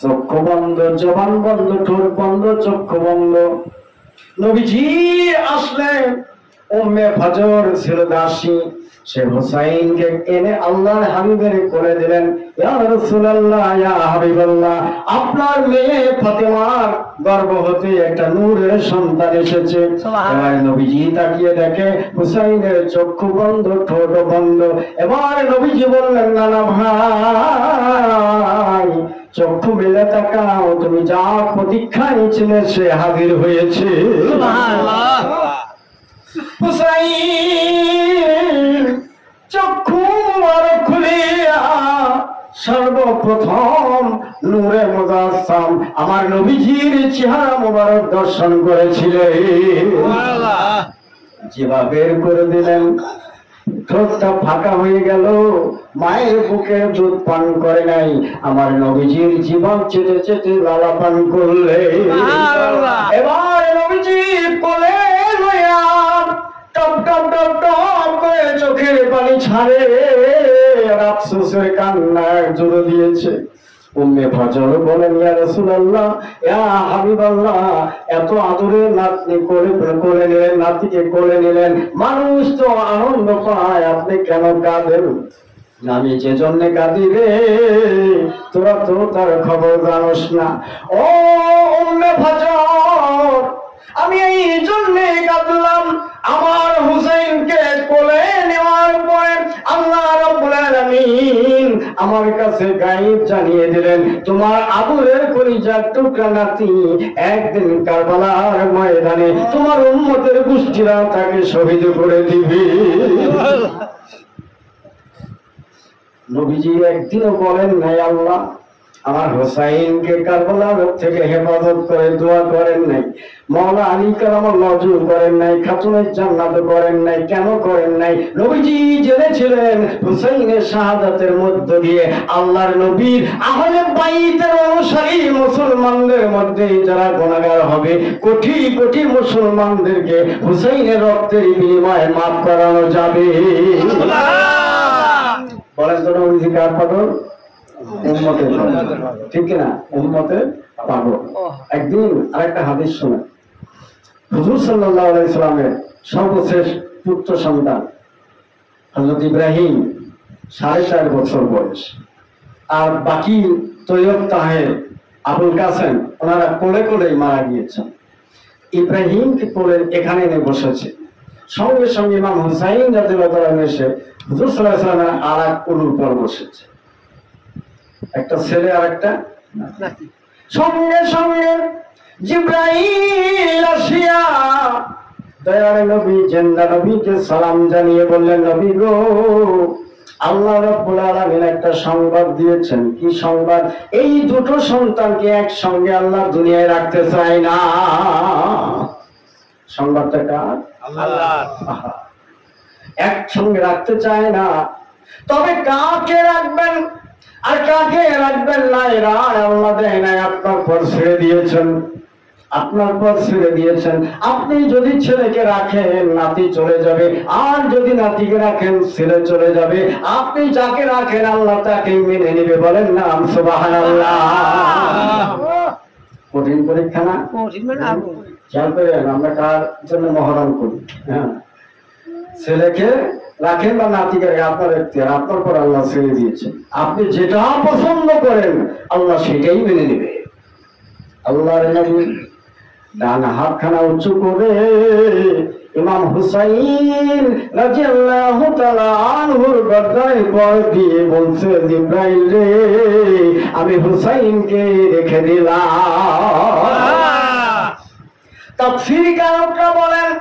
চক্ষু বন্ধ, জবান বন্ধ, ঠোঁট বন্ধ, চক্ষু বন্ধ। নবীজি আসলেন, উম্মে ফাজর ছিল দাসী, সে হুসাইনকে এনে আল্লাহর হাবিবের কোলে দিলেন। ইয়া রাসূলুল্লাহ, ইয়া হাবিবাল্লাহ, আপনার মেয়ে ফাতেমার গর্ভ হতে একটা নূরের সন্তান এসেছে। এবার নবীজি তাকিয়ে দেখে হুসাইনের চক্ষু বন্ধ, ঠোঁট বন্ধ। এবার নবীজি বললেন, না না ভাই, চক্ষু মেলে তাকাও, তুমি যা প্রতীক্ষায় ছিলে সে হাজির হয়েছে। সুবহানাল্লাহ। হুসাইন চক্ষু খুলিয়া সর্বপ্রথম নূরে মুজাসসাম আমার নবীজির চেহারা মোবারক দর্শন করেছিলেন। জিহ্বা বের করে দিলেন, ঠোঁটটা ফাঁকা হয়ে গেল। মায়ের বুকে দুধ পান করে নাই, আমার নবীজির জীবন চেটে চেটে লালা পান করলে। এবার নবীজি কোলে লইয়া টপ টপ টপ টপ করে চোখের পানি ছাড়ে, আফসোসের কান্না জুড়ে দিয়েছে। উম্মে ফাজর বলেন, ইয়া রাসূলুল্লাহ, ইয়া হাবিবাল্লাহ, এত আদরের নাতনি কোলে নিলেন, নাতিকে কোলে নিলেন, মানুষ তো আনন্দ পায়, আপনি কেন কাঁদেন? আমি যে জন্য কাঁদি রে, তোরা তো তার খবর জানোস না। ও উম্মে ফাজর, আমি এই জন্যে কাঁদলাম, আমার হুসাইনকে কোলে নেওয়ার পরে আল্লাহ রাব্বুল আলামিন আমার কাছে গায়েব জানিয়ে দিলেন, তোমার আদরের কলিজার টুকরা নাতি একদিন কারবালার ময়দানে তোমার উম্মতের গোষ্ঠীরা তাকে শহীদ করে দিবে। নবীজি একদিনও বলেন নাই, আল্লাহ আমার হুসাইনকে কারবালার থেকে হেফাজত করে দোয়া করেন নাই, মাওলা আলী কারামাল্লাহ নজর করেন নাই, খাতুনের জান্নাত করেন নাই। কেন করেন নাই? নবীজি জেনেছিলেন হুসাইনের শাহাদাতের মধ্য দিয়ে আল্লাহর নবীর আহলে বাইতের অনুসারী মুসলমানদের মধ্যে যারা গুনাহগার হবে, কোটি কোটি মুসলমানদেরকে হুসাইনের রক্তের বিনিময়ে মাফ করানো যাবে। বলেন তো নবীজি কার পাগল? উম্মতের পাগল, ঠিক না? উম্মতের পাগল। একদিন আরেকটা হাদিস শুনে, হুজুর সাল্লাল্লাহু আলাইহি সাল্লামের সর্বশেষ পুত্র সন্তান হযরত ইব্রাহিম 4.5 বছর বয়স, আর বাকি তৈয়ব তাহের, আবুল কাসেম ওনারা কোলে কোলেই মারা গিয়েছেন। ইব্রাহিমকে কোলে এখানে এনে বসেছে, সঙ্গে সঙ্গে ইমাম হুসাইন রাদিয়াল্লাহু তাআলা এসে হুজুর সাল্লাল্লাহু আলাইহি সাল্লামের আরেক কোলের উপর বসেছে, একটা ছেলে আর একটা নাতি। সঙ্গে সঙ্গে জিবরাইল আসিয়া দয়ার নবী জিন্দা নবীকে সালাম জানিয়ে বললেন, নবী গো, আল্লাহ রাব্বুল আলামিন একটা সংবাদ দিয়েছেন। কি সংবাদ? এই দুটো সন্তানকে একসঙ্গে আল্লাহ দুনিয়ায় রাখতে চায় না। সংবাদটা কার? আল্লাহর। একসঙ্গে রাখতে চায় না, তবে কাকে রাখবেন আর কাকে রাখবেন না এরা আল্লাহ দেয় নাই, আপনার পর ছেড়ে দিয়েছেন। আপনার পর ছেড়ে দিয়েছেন। আপনি যদি ছেলেকে রাখেন নাতি চলে যাবে, আর যদি নাতিকে রাখেন ছেলে চলে যাবে। আপনি যাকে রাখেন আল্লাহ তাকেই মেনে নেবে। বলেন না সুবহানাল্লাহ। কঠিন পরীক্ষা না? খেয়াল করেন আমরা কার জন্য মহরম করি। হ্যাঁ, ছেলেকে রাখেন বা নাতিকে রাখেন, আপনার এখতিয়ার, আপনার পর আল্লাহ ছেড়ে দিয়েছেন। আপনি যেটা পছন্দ করেন আল্লাহ সেটাই মেনে নেবে। আল্লাহর নবী ডান হাতখানা উঁচু করে ইমাম হুসাইন রাদিয়াল্লাহু তাআলা আনহুর গর্দানে পর দিয়ে বলছে, জিবরাইল রে, আমি হুসাইনকে রেখে দিলাম। তাফসীরকাররা বলেন,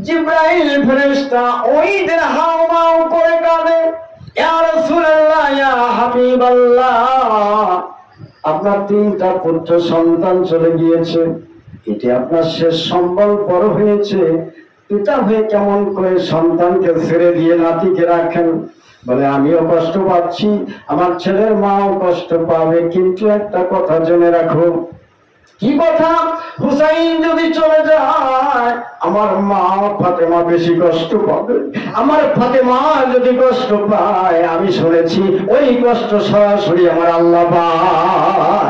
জিবরাইল ফেরেশতা ওই দিন হাওমাও করে কাঁদে, ইয়া রাসূলুল্লাহ, ইয়া হাবিবাল্লাহ, আপনার 3টা পুত্র সন্তান চলে গিয়েছে, এটি আপনার শেষ সম্বল বড় হয়েছে, পিতা হয়ে কেমন করে সন্তানকে ছেড়ে দিয়ে নাতিকে রাখেন? বলে, আমিও কষ্ট পাচ্ছি, আমার ছেলের মাও কষ্ট পাবে, কিন্তু একটা কথা জেনে রাখো। কি কথা? হুসাইন যদি চলে যায় আমার মা ফাতেমা বেশি কষ্ট পাবে। আমার ফাতেমা যদি কষ্ট পায়, আমি শুনেছি ওই কষ্ট সরাসরি আমার আল্লাহ পায়।